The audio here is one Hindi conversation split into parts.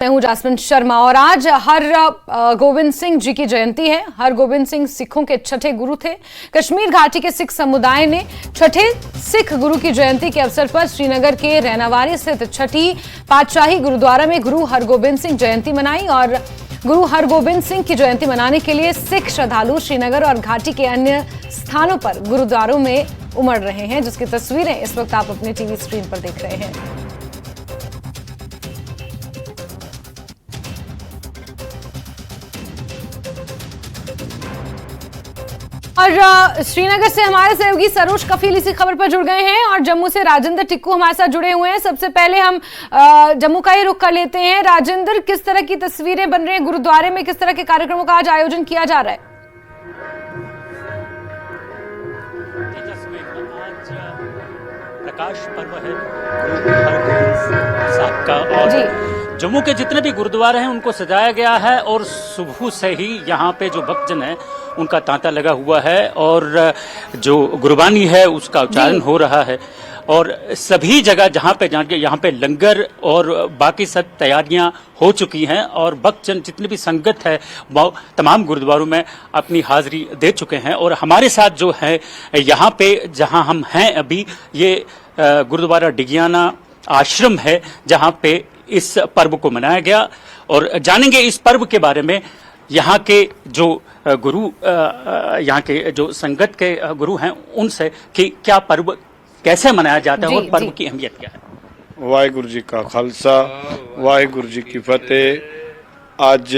मैं हूं जासमिन शर्मा और आज हर गोविंद सिंह जी की जयंती है। हर गोविंद सिंह सिखों के छठे गुरु थे। कश्मीर घाटी के सिख समुदाय ने छठे सिख गुरु की जयंती के अवसर पर श्रीनगर के रैनावारी स्थित छठी पातशाही गुरुद्वारा में गुरु हरगोबिंद सिंह जयंती मनाई और गुरु हरगोबिंद सिंह की जयंती मनाने के लिए सिख श्रद्धालु श्रीनगर और घाटी के अन्य स्थानों पर गुरुद्वारों में उमड़ रहे हैं, जिसकी तस्वीरें इस वक्त आप अपने टीवी स्क्रीन पर देख रहे हैं। और श्रीनगर से हमारे सहयोगी सरोज कफील इसी खबर पर जुड़ गए हैं और जम्मू से राजेंद्र टिक्कू हमारे साथ जुड़े हुए हैं। सबसे पहले हम जम्मू का ही रुख कर लेते हैं। राजेंद्र, किस तरह की तस्वीरें बन रही हैं गुरुद्वारे में, किस तरह के कार्यक्रमों का आज आयोजन किया जा रहा है? प्रकाश पर्व है गुरु हरगोबिंद साहब का और जम्मू के जितने भी गुरुद्वारे हैं उनको सजाया गया है और सुबह से ही यहाँ पे जो भक्तजन है उनका तांता लगा हुआ है और जो गुरबानी है उसका उच्चारण हो रहा है और सभी जगह जहाँ पे जाके यहाँ पे लंगर और बाकी सब तैयारियां हो चुकी हैं और भक्तजन जितनी भी संगत है वो तमाम गुरुद्वारों में अपनी हाजिरी दे चुके हैं। और हमारे साथ जो है यहाँ पे जहाँ हम हैं अभी, ये गुरुद्वारा डिगियाना आश्रम है जहाँ पे इस पर्व को मनाया गया और जानेंगे इस पर्व के बारे में। यहाँ के जो गुरु, यहाँ के जो संगत के गुरु हैं उनसे कि क्या पर्व कैसे मनाया जाता है और पर्व की अहमियत क्या है। वाहिगुरु जी का खालसा, वाहिगुरु जी की फतेह। आज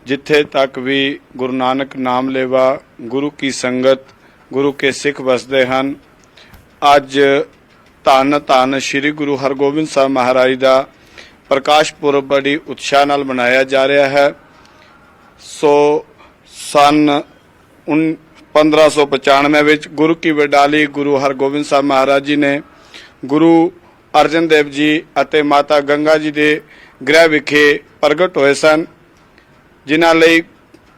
जिथे तक भी गुरु नानक नाम लेवा गुरु की संगत गुरु के सिख बसते हैं, अज धन धन श्री गुरु हरगोबिंद साहब महाराज का प्रकाश पुरब बड़ी उत्साह नाल मनाया जा रहा है। सो सन 1595 विच गुरु की वडाली गुरु हरगोबिंद साहब महाराज जी ने गुरु अर्जन देव जी अते माता गंगा जी के गृह विखे प्रगट होए सन, जिन्हां लई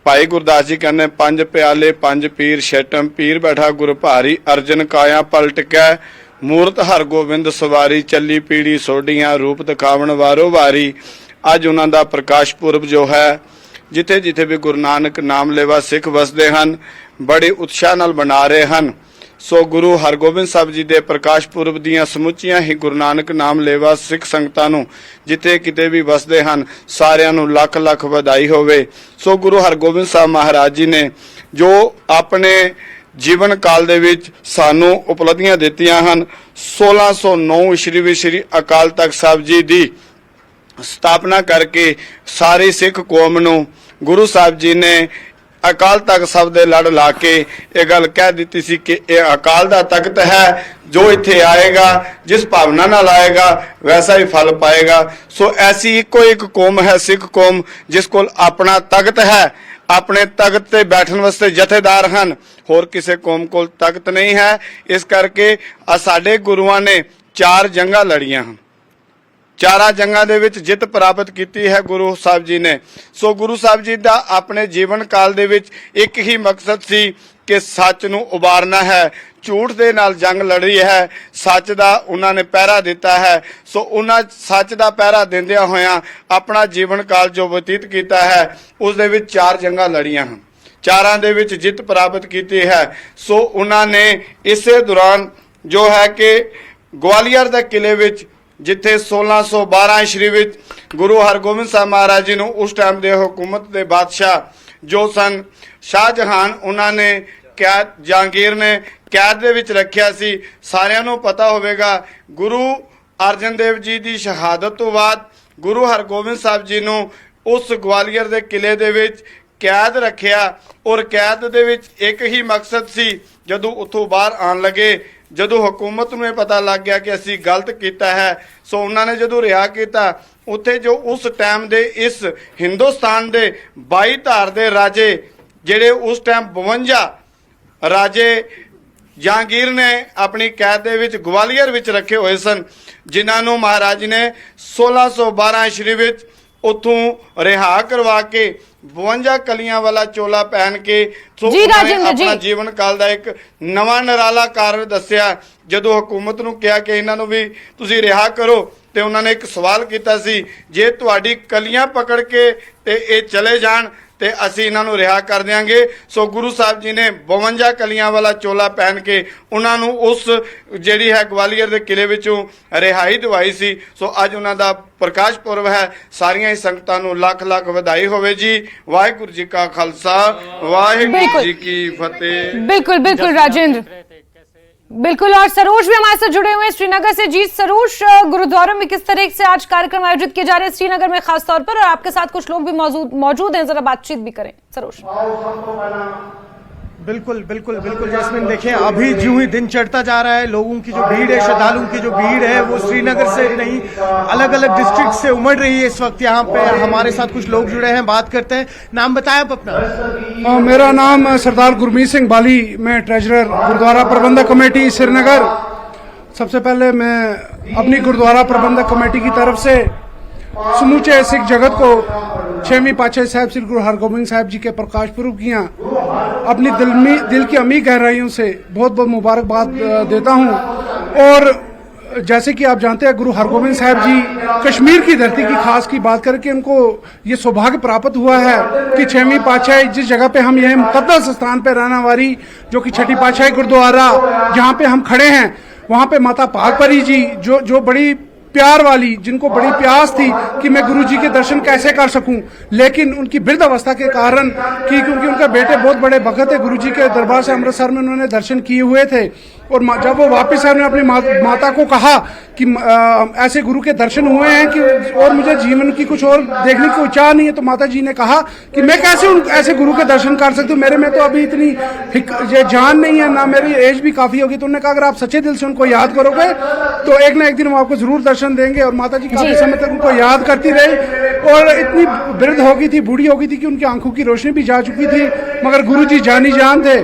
भाई गुरदास जी कहने पंज प्याले पंज पीर छटम पीर बैठा गुरु भारी अर्जन काया पलट कै मूरत हरगोबिंद सवारी चली पीड़ी सोडियां रूप दिखावन वारो वारी। अज उन्हां दा प्रकाश पुरब जो है जिथे जिथे भी गुरु नानक नाम लेवा सिख वसते हैं बड़े उत्साह नाल मना रहे हैं। सो गुरु हरगोबिंद साहब जी दे प्रकाश पुरब दियां समुचियां ही गुरु नानक नाम लेवा सिख संगतां नूं जिथे किते भी वसते हैं सारियां नूं लख लख बधाई होवे। सो गुरु हरगोबिंद साहब महाराज जी ने जो अपने जीवन काल दे विच सानू उपलब्धियां दित्तियां हन, 1609 ईस्वी विच श्री अकाल तख्त साहब जी दी स्थापना करके सारी सिख कौम नूं गुरु साहब जी ने अकाल तख्त साहब दे लड़ ला के ये गल कह दी सी कि ये अकाल दा तख्त है, जो इत्थे आएगा जिस भावना नाल आएगा वैसा ही फल पाएगा। सो ऐसी इको एक कौम है सिख कौम जिस कोल अपना तख्त है, अपने तख्त ते बैठन वास्ते जथेदार हैं, होर किसी कौम को तख्त नहीं है। इस करके साडे गुरुआं ने 4 जंगां लड़ियां हैं, 4 जंगां दे विच जित प्राप्त की है गुरु साहब जी ने। सो गुरु साहब जी का अपने जीवन काल दे विच एक ही मकसद सी कि सच नूं उबारना है, झूठ दे नाल जंग लड़ी है, सच दा उन्हां ने पहरा दिता है। सो उन्हां सच दा पहरा दिंदियां होयां अपना जीवन काल जो बतीत किया है उस दे विच 4 जंगां लड़ियां हैं, 4 दे विच जित प्राप्त की है। सो उन्हां ने इसे दौरान जो है कि ग्वालियर दे किले विच जिथे 1612 ईस्वी विच गुरु हरगोबिंद साहब महाराज जी नूं उस टाइम दे हुकूमत दे बादशाह जो सन शाहजहान उन्होंने कैद जहांगीर ने कैद दे विच रखिया सी। सारियां नूं पता होवेगा गुरु अर्जन देव जी की शहादत तो बाद गुरु हरगोबिंद साहब जी नूं उस ग्वालियर दे किले दे विच कैद रखिया और कैद दे विच एक ही मकसद सी, जदों उत्थों बाहर आन लगे जदों हुकूमत नूं पता लग गया कि असीं गलत किया है, सो उन्होंने जदों रिहा किया उत्थे जो उस टाइम दे इस हिंदुस्तान दे 22 धार दे राजे जिहड़े उस टाइम 52 राजे जहांगीर ने अपनी कैद दे विच ग्वालियर विच रखे हुए सन, जिन्हां नूं महाराज ने 1612 ईस्वी विच उतों रिहा करवा के 52 कलियां वाला चोला पहन के अपना जीवन काल का एक नवा नराला कार्य दसिया। जदों हुकूमत नूं कहा कि इन्हां नूं भी तुसीं रिहा करो ਤੇ ਉਹਨਾਂ ਨੇ ਇੱਕ ਸਵਾਲ ਕੀਤਾ ਸੀ, ਜੇ ਤੁਹਾਡੀ ਕਲੀਆਂ ਪਕੜ ਕੇ ਤੇ ਇਹ ਚਲੇ ਜਾਣ ਤੇ ਅਸੀਂ ਇਹਨਾਂ ਨੂੰ ਰਿਹਾ ਕਰ ਦਿਆਂਗੇ। ਸੋ ਗੁਰੂ ਸਾਹਿਬ ਜੀ ਨੇ 52 ਕਲੀਆਂ ਵਾਲਾ ਚੋਲਾ ਪਹਿਨ ਕੇ ਉਹਨਾਂ ਨੂੰ ਉਸ ਜਿਹੜੀ ਹੈ ਗਵਾਲੀਅਰ ਦੇ ਕਿਲੇ ਵਿੱਚੋਂ ਰਿਹਾਈ ਦਿਵਾਈ ਸੀ। ਸੋ ਅੱਜ ਉਹਨਾਂ ਦਾ ਪ੍ਰਕਾਸ਼ ਪੁਰਬ ਹੈ। ਸਾਰੀਆਂ ਹੀ ਸੰਗਤਾਂ ਨੂੰ ਲੱਖ ਲੱਖ ਵਧਾਈ ਹੋਵੇ ਜੀ। ਵਾਹਿਗੁਰੂ ਜੀ ਕਾ ਖਾਲਸਾ, ਵਾਹਿਗुरु जी की फतेह। बिल्कुल बिल्कुल राजेंद्र, बिल्कुल। और सरोज भी हमारे साथ जुड़े हुए हैं श्रीनगर से। जी सरोज, गुरुद्वारा में किस तरह से आज कार्यक्रम आयोजित किए जा रहे हैं श्रीनगर में खास तौर पर, और आपके साथ कुछ लोग भी मौजूद हैं, जरा बातचीत भी करें सरोज। बिल्कुल बिल्कुल बिल्कुल जैस्मिन, देखिए अभी जो ही दिन चढ़ता जा रहा है, लोगों की जो भीड़ है, श्रद्धालुओं की जो भीड़ है वो श्रीनगर से नहीं अलग अलग डिस्ट्रिक्ट से उमड़ रही है। इस वक्त यहाँ पे हमारे साथ कुछ लोग जुड़े हैं, बात करते हैं। नाम बताएं आप अपना। मेरा नाम सरदार गुरमीत सिंह बाली, मैं ट्रेजरर गुरुद्वारा प्रबंधक कमेटी श्रीनगर। सबसे पहले मैं अपनी गुरुद्वारा प्रबंधक कमेटी की तरफ से समूचे सिख जगत को 6वीं पातशाही साहब श्री गुरु हरगोबिंद साहब जी के प्रकाश पुरब की अपनी दिल की अमीर गहराइयों से बहुत बहुत मुबारकबाद देता हूं। और जैसे कि आप जानते हैं, गुरु हरगोबिंद साहब जी कश्मीर की धरती की खास की बात करके उनको ये सौभाग्य प्राप्त हुआ है कि 6वीं पातशाही जिस जगह पे हम यह मुकद्दस स्थान पे रहने वाली जो कि 6ठी पातशाही गुरुद्वारा जहाँ पे हम खड़े हैं, वहाँ पे माता पाकपरी जी जो बड़ी प्यार वाली, जिनको बड़ी प्यास थी कि मैं गुरु जी के दर्शन कैसे कर सकूं, लेकिन उनकी वृद्ध अवस्था के कारण कि क्योंकि उनके बेटे बहुत बड़े भगत है, गुरु जी के दरबार से अमृतसर में उन्होंने दर्शन किए हुए थे। और जब वो वापस आए, अपनी माता को कहा कि ऐसे गुरु के दर्शन हुए हैं कि और मुझे जीवन की कुछ और देखने की चाह नहीं है, तो माता जी ने कहा कि मैं कैसे ऐसे गुरु के दर्शन कर सकती हूँ, मेरे में तो अभी इतनी जान नहीं है, ना मेरी एज भी काफी होगी। तो उन्होंने कहा अगर आप सच्चे दिल से उनको याद करोगे तो एक ना एक दिन वो आपको जरूर दर्शन देंगे। और माता जी काफी समय तक उनको याद करती रही और इतनी वृद्ध हो गई थी, बूढ़ी हो गई थी कि उनकी आंखों की रोशनी भी जा चुकी थी, मगर गुरु जी जानी जान थे।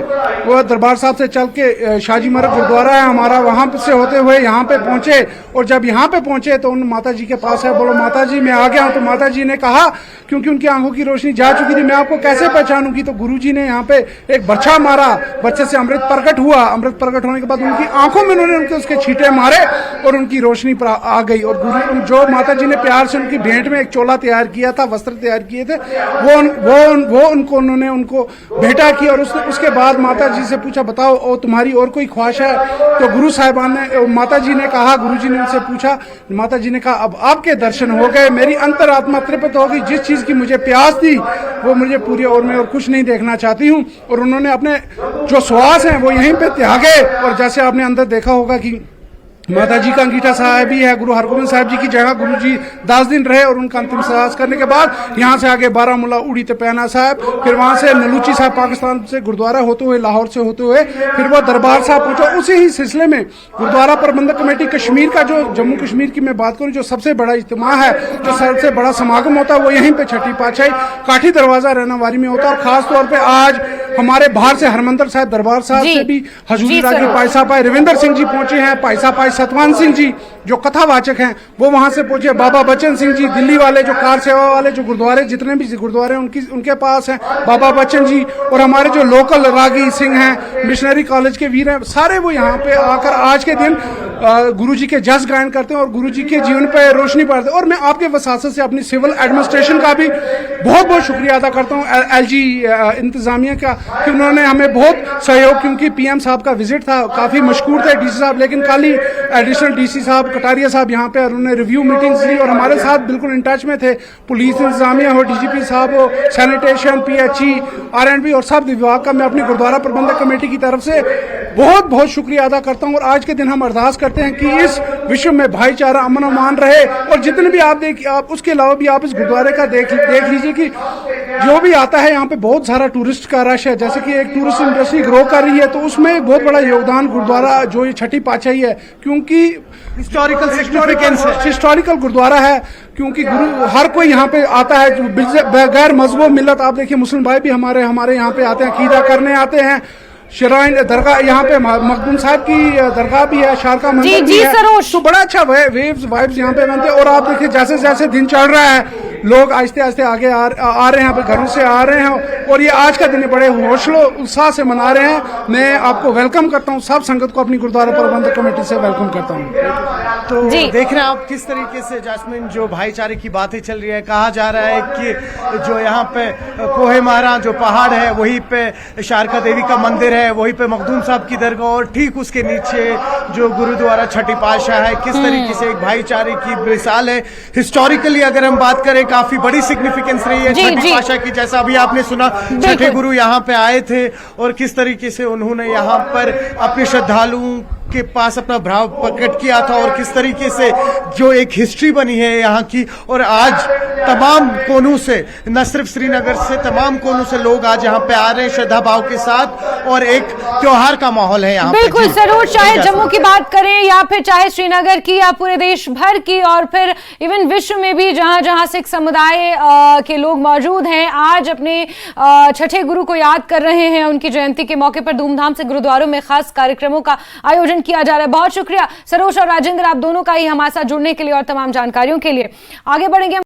वो दरबार साहब से चल के शाहजी मरग गुरुद्वारा है हमारा, वहां से होते हुए यहाँ पे पहुंचे। और जब यहाँ पे पहुंचे तो उन माता जी के पास है, बोलो माता जी मैं आ गया हूँ। तो माता जी ने कहा, क्योंकि उनकी आंखों की रोशनी जा चुकी थी, मैं आपको कैसे पहचानूंगी। तो गुरु जी ने यहाँ पे एक बच्चा मारा, बच्चे से अमृत प्रकट हुआ। अमृत प्रकट होने के बाद उनकी आंखों में उन्होंने उसके छींटे मारे और उनकी रोशनी आ गई। और गुरु जो माता जी ने प्यार से उनकी भेंट में एक चोला तैयार किया था, वस्त्र तैयार किए थे, वो उन्होंने उनको भेंटा किया। और उसके बाद माता जी से पूछा, बताओ और तुम्हारी और कोई ख्वाहिश है। तो गुरु साहिबान ने, माता जी ने कहा, गुरु जी ने उनसे पूछा, माता जी ने कहा अब आपके दर्शन हो गए, मेरी अंतरात्मा तृप्त हो गई, जिस चीज की मुझे प्यास थी वो मुझे पूरी, और मैं और कुछ नहीं देखना चाहती हूँ। और उन्होंने अपने जो श्वास हैं वो यहीं पे त्यागे। और जैसे आपने अंदर देखा होगा कि माता जी का अंगीठा साहब भी है, गुरु हरगोबिंद साहब जी की जगह गुरु जी 10 दिन रहे। और उनका अंतिम संस्कार करने के बाद यहाँ से आगे बारामूला उड़ी तपैना साहब, फिर वहां से नलूची साहब पाकिस्तान से गुरुद्वारा होते हुए, लाहौर से होते हुए फिर वो दरबार साहब पहुंचा। उसी ही सिलसिले में गुरुद्वारा प्रबंधक कमेटी कश्मीर का, जो जम्मू कश्मीर की मैं बात करूं, जो सबसे बड़ा इज्तिमा है, जो सबसे बड़ा समागम होता है, वो यहीं पे 6ठी पातशाही काठी दरवाजा रहनावारी में होता है। और खास तौर पर आज हमारे बाहर से हरमंदर साहब दरबार साहब से भी हजूरी रागी पाई साहब रविंदर सिंह जी पहुंचे हैं, पाई साहब सतवान सिंह जी जो कथावाचक हैं वो वहां से पहुंचे, बाबा बच्चन सिंह जी दिल्ली वाले जो कार सेवा वाले जो गुरुद्वारे जितने भी गुरुद्वारे उनके पास हैं, बाबा बच्चन जी। और हमारे जो लोकल रागी सिंह हैं, मिशनरी कॉलेज के वीर हैं, सारे वो यहाँ पे आकर आज के दिन गुरु जी के जस गायन करते हैं और गुरु जी के जीवन पे रोशनी पाते हैं। और मैं आपके वसासत से अपनी सिविल एडमिनिस्ट्रेशन का भी बहुत बहुत शुक्रिया अदा करता हूँ, LG इंतजामिया का, कि उन्होंने हमें बहुत सहयोग, क्योंकि PM साहब का विजिट था, काफी मशकूर थे DC साहब, लेकिन कल ही एडिशनल DC साहब कटारिया साहब यहाँ पे उन्होंने रिव्यू मीटिंग्स ली और हमारे साथ बिल्कुल इन टच में थे। पुलिस इंतजामिया हो, DGP साहब हो, सैनिटेशन, PHE, R&B और सब विभाग का मैं अपनी गुरुद्वारा प्रबंधक कमेटी की तरफ से बहुत बहुत शुक्रिया अदा करता हूँ। और आज के दिन हम अरदास करते हैं कि इस विश्व में भाईचारा अमन अमान रहे। और जितने भी आप उसके अलावा भी आप इस गुरुद्वारे का देख लीजिए कि जो भी आता है यहाँ पे बहुत सारा टूरिस्ट का रश है, जैसे कि एक टूरिस्ट इंडस्ट्री ग्रो कर रही है, तो उसमें एक बहुत बड़ा योगदान गुरुद्वारा जो ये 6ठी पातशाही है, क्योंकि हिस्टोरिकल गुरुद्वारा है, क्योंकि गुरु हर कोई यहाँ पे आता है, बगैर मजहब मिलत। आप देखिए मुस्लिम भाई भी हमारे यहाँ पे आते हैं, अकीदा करने आते हैं। शराइन दरगाह यहाँ पे मखदूम साहब की दरगाह भी है, शारका मंदिर भी है, तो बड़ा अच्छा वाइब्स यहाँ पे बनते हैं। और आप देखिए जैसे जैसे दिन चढ़ रहा है, लोग आहिस्ते आहिस्ते आगे आ रहे हैं, घरों से आ रहे हैं और ये आज का दिन बड़े हौसलो उत्साह से मना रहे हैं। मैं आपको वेलकम करता हूँ, सब संगत को अपनी गुरुद्वारा प्रबंधक कमेटी से वेलकम करता हूँ। तो जी। देख रहे हैं आप किस तरीके से जास्मिन जो भाईचारे की बातें चल रही है। कहा जा रहा है कि जो यहाँ पे कोहे मारा जो पहाड़ है वहीं पे शारका देवी का मंदिर है, वहीं पे मखदूम साहब की दरगाह और ठीक उसके नीचे जो गुरुद्वारा छठी पातशाह है। किस तरीके से एक भाईचारे की मिसाल है। हिस्टोरिकली अगर हम बात करें काफी बड़ी सिग्निफिकेंस रही है जी, छठी जी। पातशाह की, जैसा अभी आपने सुना छठे गुरु यहाँ पे आए थे और किस तरीके से उन्होंने यहाँ पर अपने श्रद्धालुओं के पास अपना भाव प्रकट किया था और किस तरीके से जो एक हिस्ट्री बनी है यहाँ की। और आज तमाम कोनों से, न सिर्फ श्रीनगर से, तमाम कोनों से लोग आज यहाँ पे आ रहे हैं श्रद्धा भाव के साथ और एक त्योहार का माहौल है यहाँ पे। बिल्कुल जी। जरूर, चाहे जी, जम्मू की बात करें या फिर चाहे श्रीनगर की या पूरे देश भर की और फिर इवन विश्व में भी जहां जहां सिख समुदाय के लोग मौजूद हैं, आज अपने छठे गुरु को याद कर रहे हैं। उनकी जयंती के मौके पर धूमधाम से गुरुद्वारों में खास कार्यक्रमों का आयोजन किया जा रहा है। बहुत शुक्रिया सरोज और राजेंद्र, आप दोनों का ही हमारे साथ जुड़ने के लिए और तमाम जानकारियों के लिए। आगे बढ़ेंगे।